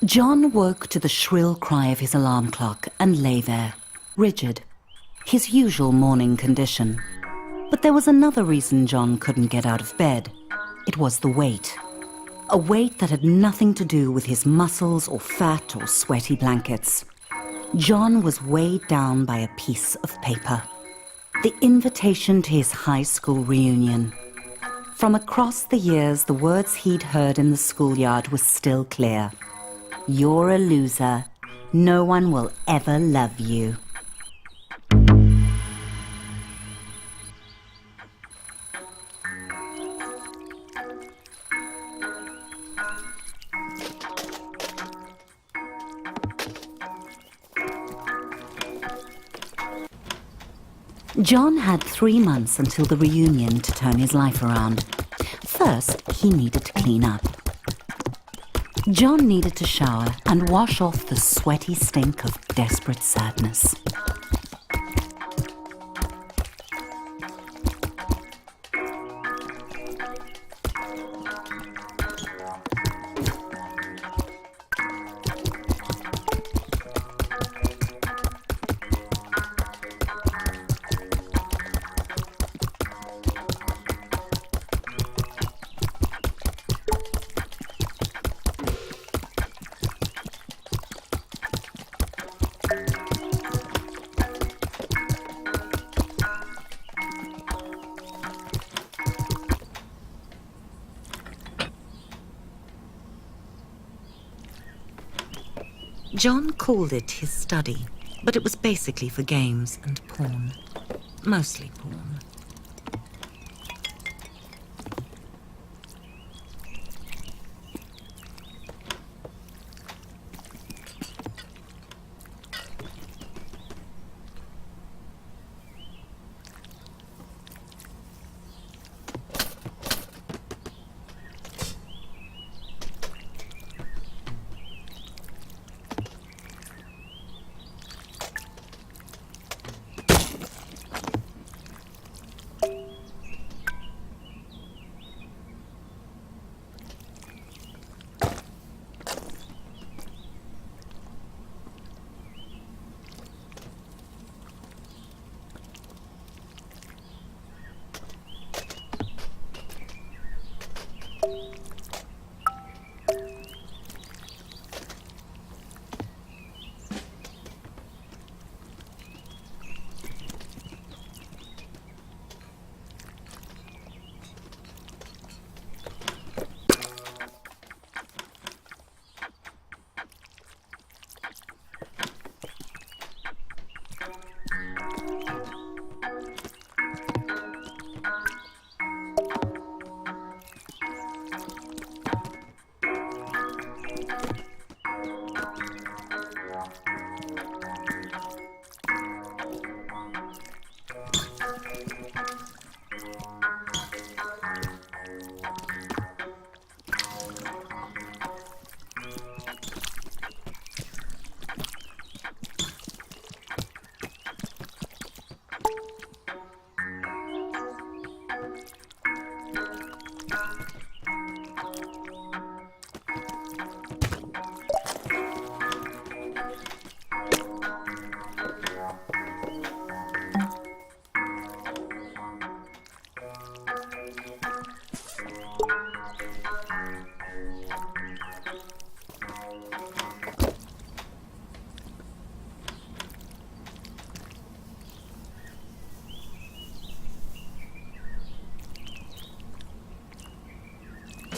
John woke to the shrill cry of his alarm clock and lay there, rigid, his usual morning condition. But there was another reason John couldn't get out of bed. It was the weight. A weight that had nothing to do with his muscles or fat or sweaty blankets. John was weighed down by a piece of paper. The invitation to his high school reunion. From across the years, the words he'd heard in the schoolyard were still clear. You're a loser. No one will ever love you. John had 3 months until the reunion to turn his life around. First, he needed to clean up. John needed to shower and wash off the sweaty stink of desperate sadness. John called it his study, but it was basically for games and porn. Mostly porn.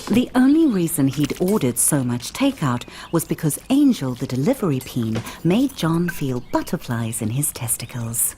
The only reason he'd ordered so much takeout was because Angel, the delivery peen, made John feel butterflies in his testicles.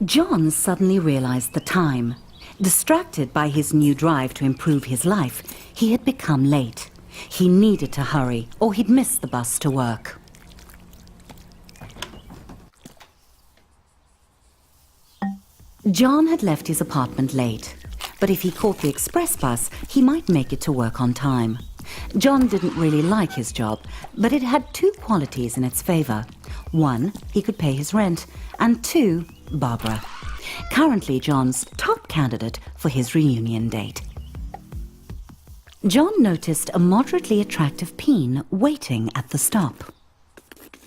John suddenly realized the time. Distracted by his new drive to improve his life, he had become late. He needed to hurry, or he'd miss the bus to work. John had left his apartment late, but if he caught the express bus, he might make it to work on time. John didn't really like his job, but it had two qualities in its favor. One, he could pay his rent, and two, Barbara. Currently John's top candidate for his reunion date. John noticed a moderately attractive peen waiting at the stop.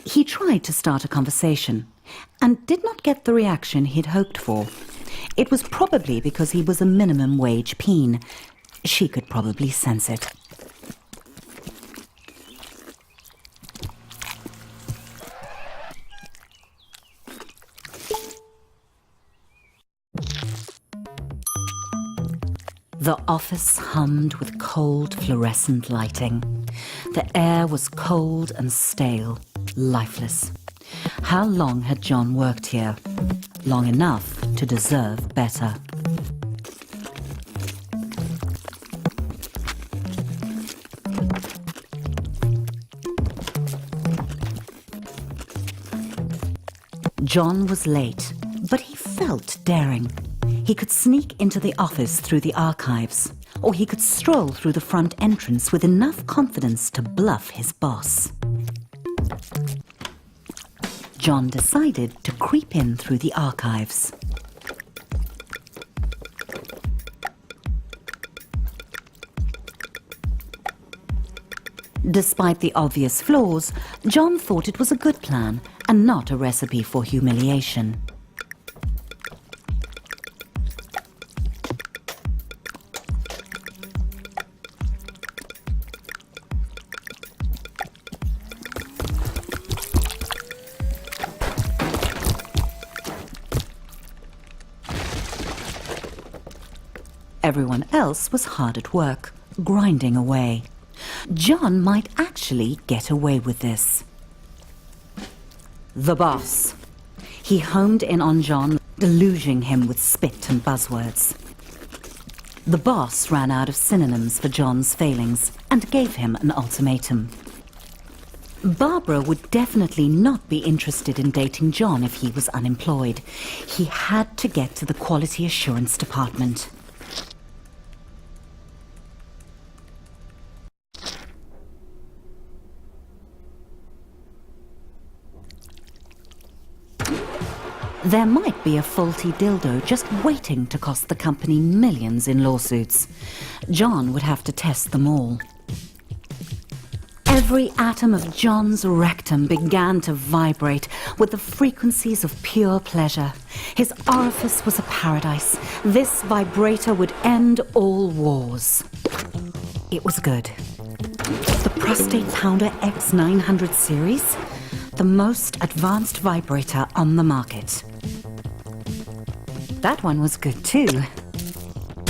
He tried to start a conversation and did not get the reaction he'd hoped for. It was probably because he was a minimum wage peen. She could probably sense it. The office hummed with cold fluorescent lighting. The air was cold and stale, lifeless. How long had John worked here? Long enough to deserve better. John was late, but he felt daring. He could sneak into the office through the archives, or he could stroll through the front entrance with enough confidence to bluff his boss. John decided to creep in through the archives. Despite the obvious flaws, John thought it was a good plan and not a recipe for humiliation. Everyone else was hard at work, grinding away. John might actually get away with this. The boss. He homed in on John, deluging him with spit and buzzwords. The boss ran out of synonyms for John's failings and gave him an ultimatum. Barbara would definitely not be interested in dating John if he was unemployed. He had to get to the quality assurance department. There might be a faulty dildo just waiting to cost the company millions in lawsuits. John would have to test them all. Every atom of John's rectum began to vibrate with the frequencies of pure pleasure. His orifice was a paradise. This vibrator would end all wars. It was good. The Prostate Pounder X900 series, the most advanced vibrator on the market. That one was good too.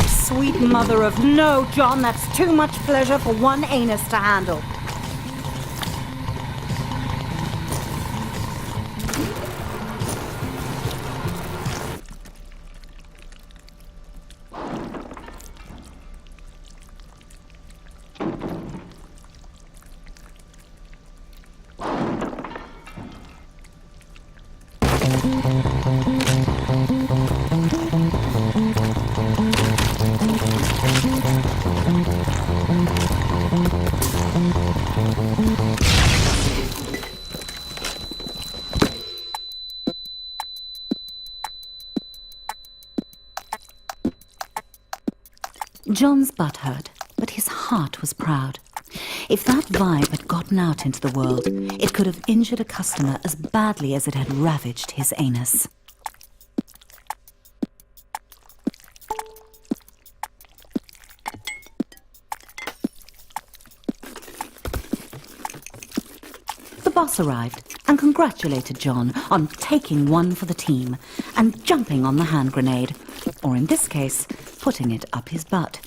Sweet mother of no, John, that's too much pleasure for one anus to handle. John's butt hurt, but his heart was proud. If that vibe had gotten out into the world, it could have injured a customer as badly as it had ravaged his anus. The boss arrived and congratulated John on taking one for the team and jumping on the hand grenade, or in this case, putting it up his butt.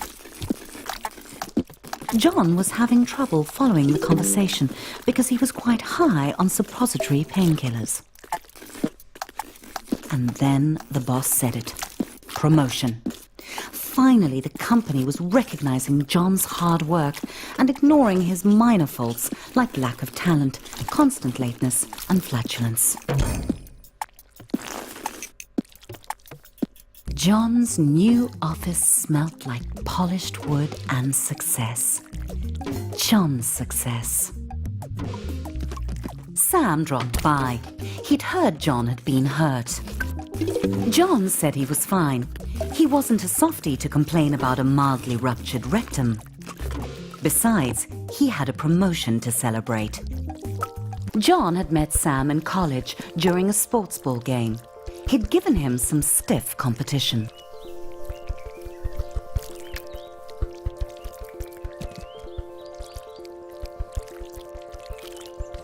John was having trouble following the conversation because he was quite high on suppository painkillers. And then the boss said it. Promotion. Finally, the company was recognizing John's hard work and ignoring his minor faults like lack of talent, constant lateness, and flatulence. John's new office smelt like polished wood and success. John's success. Sam dropped by. He'd heard John had been hurt. John said he was fine. He wasn't a softie to complain about a mildly ruptured rectum. Besides, he had a promotion to celebrate. John had met Sam in college during a sports ball game. He'd given him some stiff competition.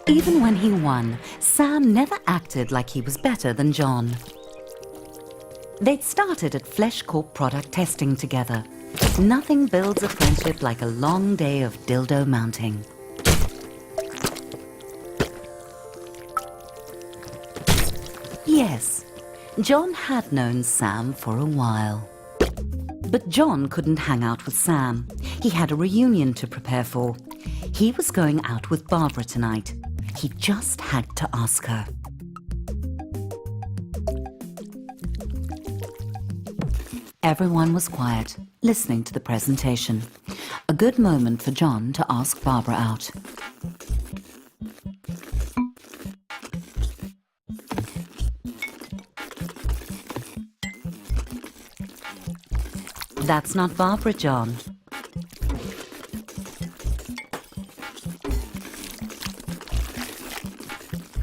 Even when he won, Sam never acted like he was better than John. They'd started at Flesh Corp product testing together. Nothing builds a friendship like a long day of dildo mounting. Yes, John had known Sam for a while. But John couldn't hang out with Sam. He had a reunion to prepare for. He was going out with Barbara tonight. He just had to ask her. Everyone was quiet, listening to the presentation. A good moment for John to ask Barbara out. That's not Barbara, John.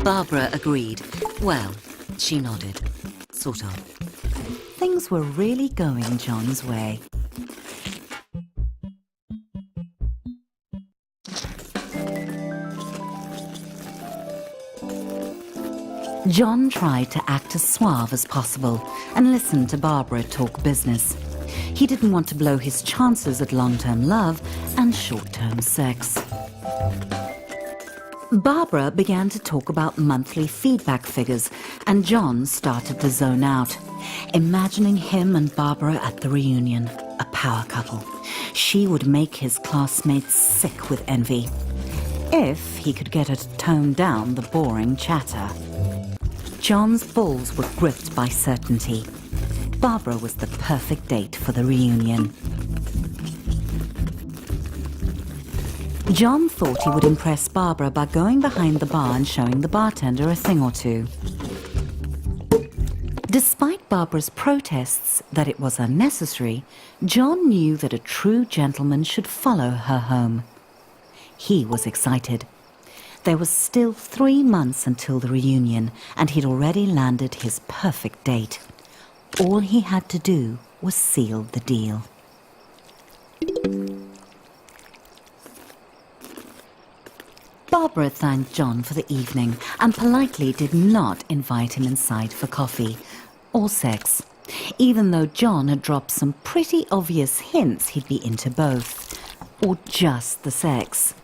Barbara agreed. Well, she nodded. Sort of. Things were really going John's way. John tried to act as suave as possible and listened to Barbara talk business. He didn't want to blow his chances at long-term love and short-term sex. Barbara began to talk about monthly feedback figures, and John started to zone out, imagining him and Barbara at the reunion, a power couple. She would make his classmates sick with envy, if he could get her to tone down the boring chatter. John's balls were gripped by certainty. Barbara was the perfect date for the reunion. John thought he would impress Barbara by going behind the bar and showing the bartender a thing or two. Despite Barbara's protests that it was unnecessary, John knew that a true gentleman should follow her home. He was excited. There was still 3 months until the reunion, and he'd already landed his perfect date. All he had to do was seal the deal. Barbara thanked John for the evening and politely did not invite him inside for coffee or sex, even though John had dropped some pretty obvious hints he'd be into both, or just the sex.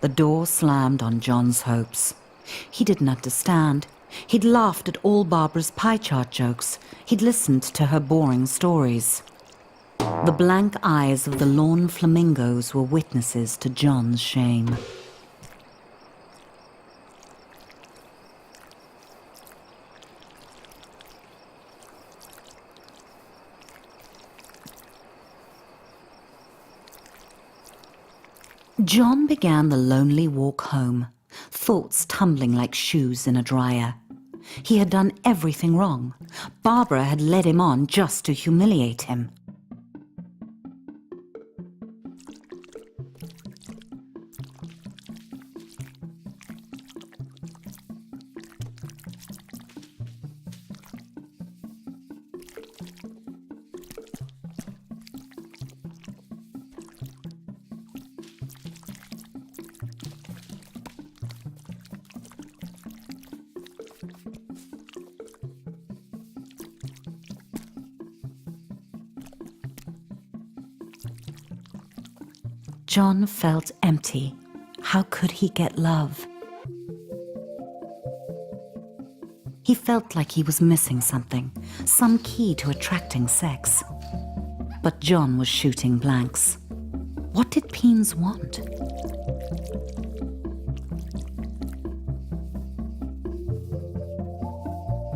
The door slammed on John's hopes. He didn't understand. He'd laughed at all Barbara's pie chart jokes. He'd listened to her boring stories. The blank eyes of the lawn flamingos were witnesses to John's shame. John began the lonely walk home, thoughts tumbling like shoes in a dryer. He had done everything wrong. Barbara had led him on just to humiliate him. John felt empty. How could he get love? He felt like he was missing something, some key to attracting sex. But John was shooting blanks. What did Peens want?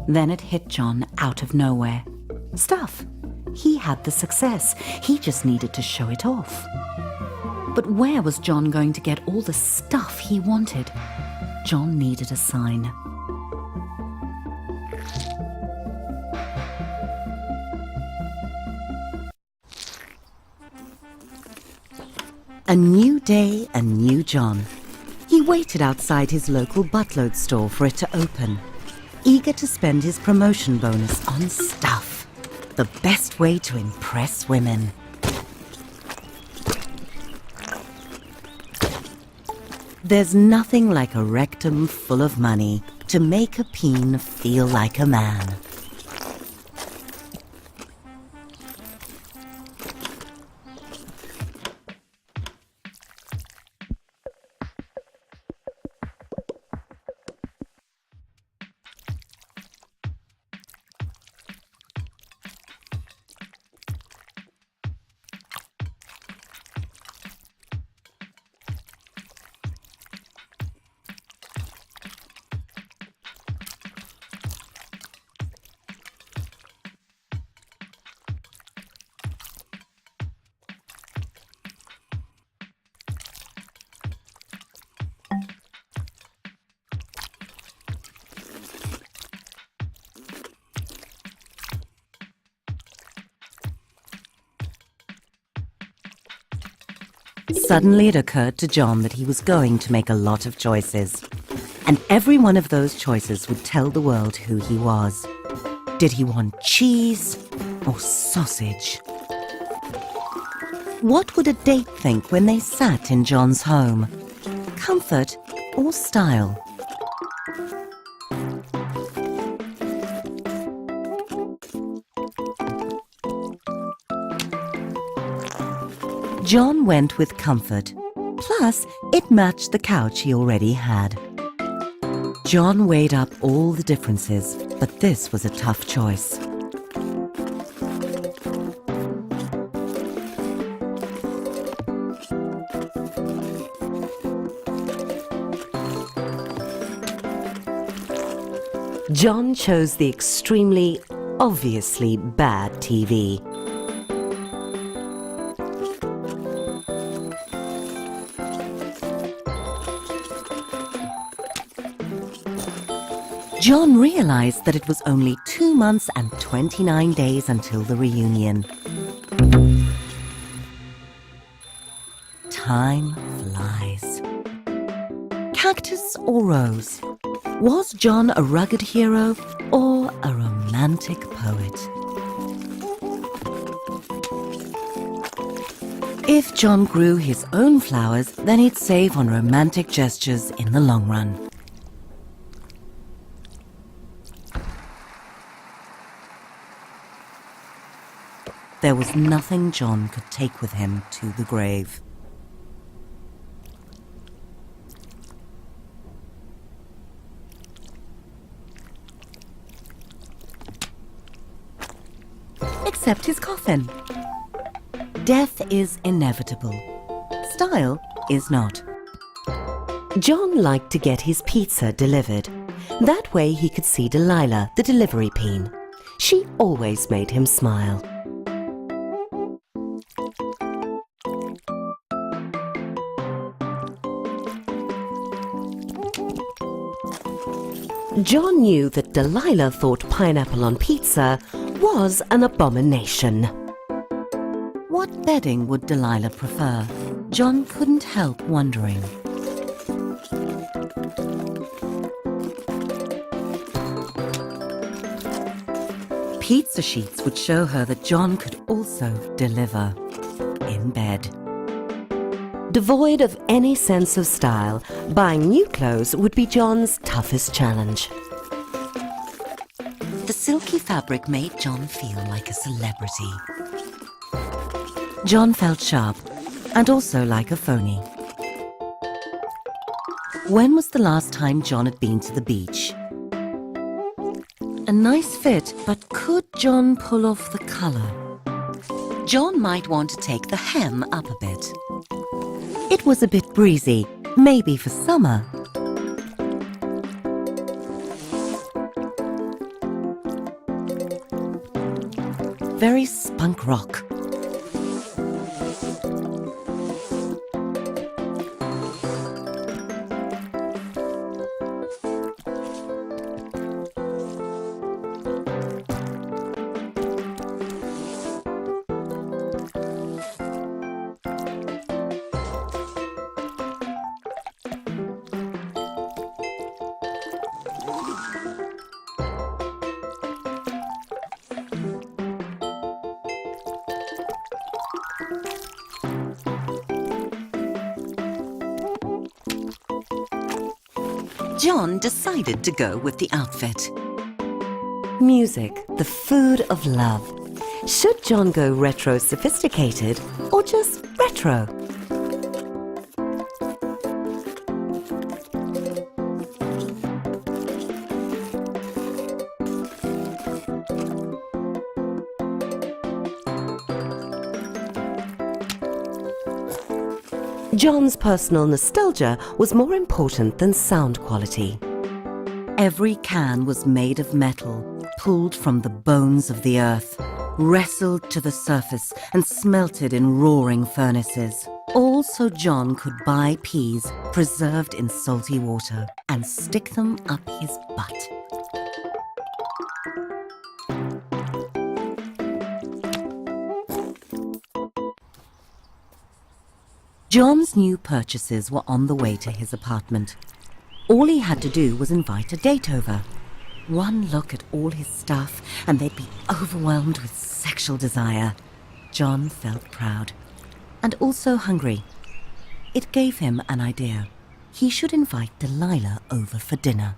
Then it hit John out of nowhere. Stuff. He had the success. He just needed to show it off. But where was John going to get all the stuff he wanted? John needed a sign. A new day, a new John. He waited outside his local buttload store for it to open, eager to spend his promotion bonus on stuff. The best way to impress women. There's nothing like a rectum full of money to make a peen feel like a man. Suddenly it occurred to John that he was going to make a lot of choices. And every one of those choices would tell the world who he was. Did he want cheese or sausage? What would a date think when they sat in John's home? Comfort or style? John went with comfort. Plus, it matched the couch he already had. John weighed up all the differences, but this was a tough choice. John chose the extremely, obviously bad TV. John realized that it was only 2 months and 29 days until the reunion. Time flies. Cactus or rose? Was John a rugged hero or a romantic poet? If John grew his own flowers, then he'd save on romantic gestures in the long run. There was nothing John could take with him to the grave. Except his coffin. Death is inevitable. Style is not. John liked to get his pizza delivered. That way he could see Delilah, the delivery peen. She always made him smile. John knew that Delilah thought pineapple on pizza was an abomination. What bedding would Delilah prefer? John couldn't help wondering. Pizza sheets would show her that John could also deliver in bed. Devoid of any sense of style, buying new clothes would be John's toughest challenge. The silky fabric made John feel like a celebrity. John felt sharp and also like a phony. When was the last time John had been to the beach? nice fit, but could John pull off the colour? John might want to take the hem up a bit. It was a bit breezy, maybe for summer. Very spunk rock. John decided to go with the outfit. Music, the food of love. Should John go retro sophisticated or just retro? John's personal nostalgia was more important than sound quality. Every can was made of metal, pulled from the bones of the earth, wrestled to the surface and smelted in roaring furnaces. All so John could buy peas preserved in salty water and stick them up his butt. John's new purchases were on the way to his apartment. All he had to do was invite a date over. One look at all his stuff and they'd be overwhelmed with sexual desire. John felt proud and also hungry. It gave him an idea. He should invite Delilah over for dinner.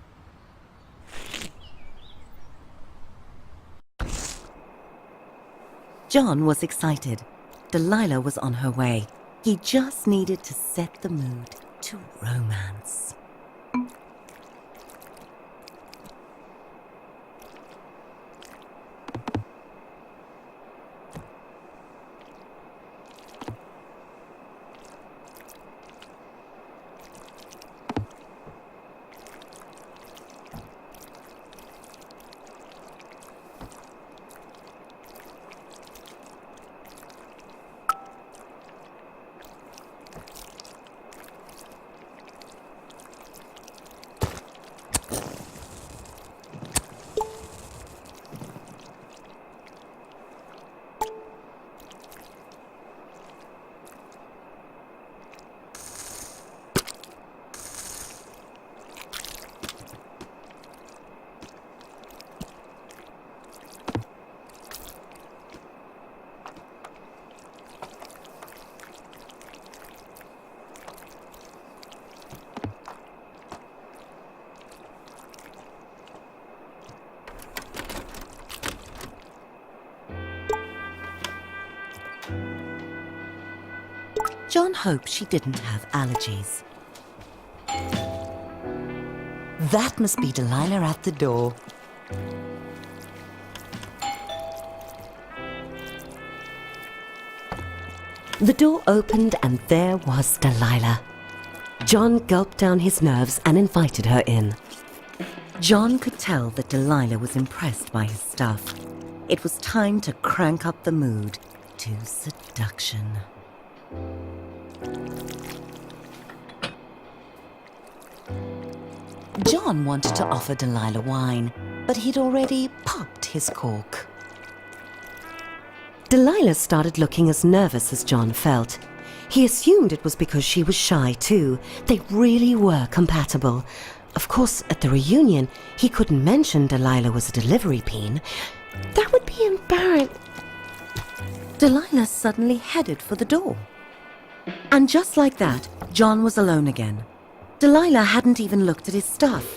John was excited. Delilah was on her way. He just needed to set the mood to romance. John hoped she didn't have allergies. That must be Delilah at the door. The door opened and there was Delilah. John gulped down his nerves and invited her in. John could tell that Delilah was impressed by his stuff. It was time to crank up the mood to seduction. John wanted to offer Delilah wine, but he'd already popped his cork. Delilah started looking as nervous as John felt. He assumed it was because she was shy too. They really were compatible. Of course, at the reunion, he couldn't mention Delilah was a delivery peen. That would be embarrassing. Delilah suddenly headed for the door. And just like that, John was alone again. Delilah hadn't even looked at his stuff.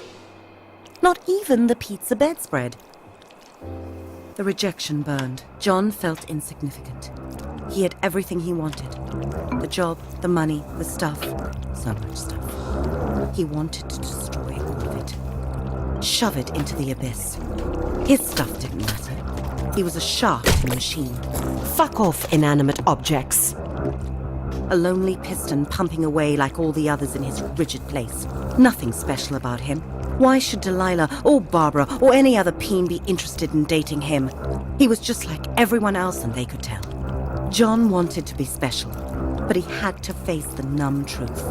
Not even the pizza bedspread. The rejection burned. John felt insignificant. He had everything he wanted. The job, the money, the stuff. So much stuff. He wanted to destroy all of it. shove it into the abyss. His stuff didn't matter. He was a shaft in a machine. Fuck off, inanimate objects. A lonely piston pumping away like all the others in his rigid place. Nothing special about him. Why should Delilah or Barbara or any other peen be interested in dating him? He was just like everyone else and they could tell. John wanted to be special, but he had to face the numb truth.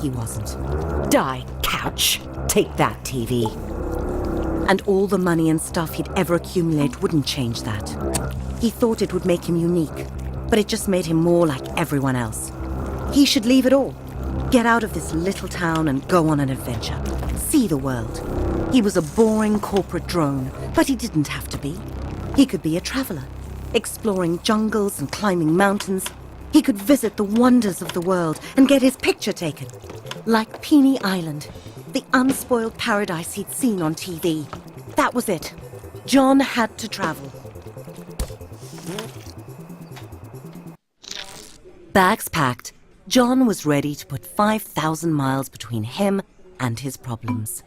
He wasn't. Die, couch. Take that, TV. And all the money and stuff he'd ever accumulate wouldn't change that. He thought it would make him unique, but it just made him more like everyone else. He should leave it all. Get out of this little town and go on an adventure. See the world. He was a boring corporate drone, but he didn't have to be. He could be a traveler, exploring jungles and climbing mountains. He could visit the wonders of the world and get his picture taken. Like Peony Island, the unspoiled paradise he'd seen on TV. That was it. John had to travel. Bags packed, John was ready to put 5,000 miles between him and his problems.